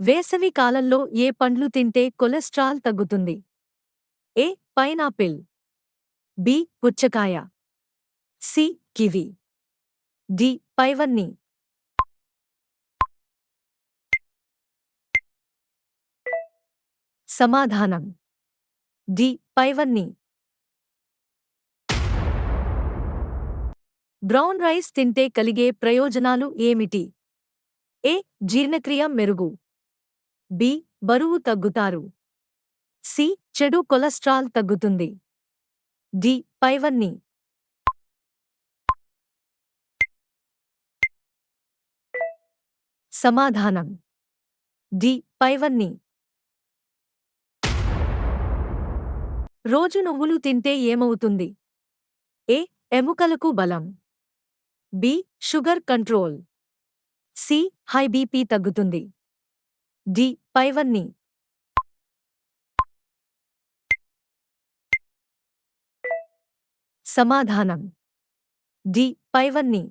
వేసవి కాలంలో ఏ పండ్లు తింటే కొలెస్ట్రాల్ తగ్గుతుంది? ఏ. పైనాపిల్. బి. పుచ్చకాయ. సి. కివి. డి. పైవన్నీ. సమాధానం డి. పైవన్నీ. బ్రౌన్ రైస్ తింటే కలిగే ప్రయోజనాలు ఏమిటి? ఏ. జీర్ణక్రియ మెరుగు. బి. బరువు తగ్గుతారు. సి. చెడు కొలెస్ట్రాల్ తగ్గుతుంది. డి. పైవన్నీ. సమాధానం డి. పైవన్నీ. రోజు నువ్వులు తింటే ఏమవుతుంది? ఏ. ఎముకలకు బలం. B. Sugar control. C. High BP తగ్గుతుంది. డి. పైవన్నీ. సమాధానం డి. పైవన్నీ.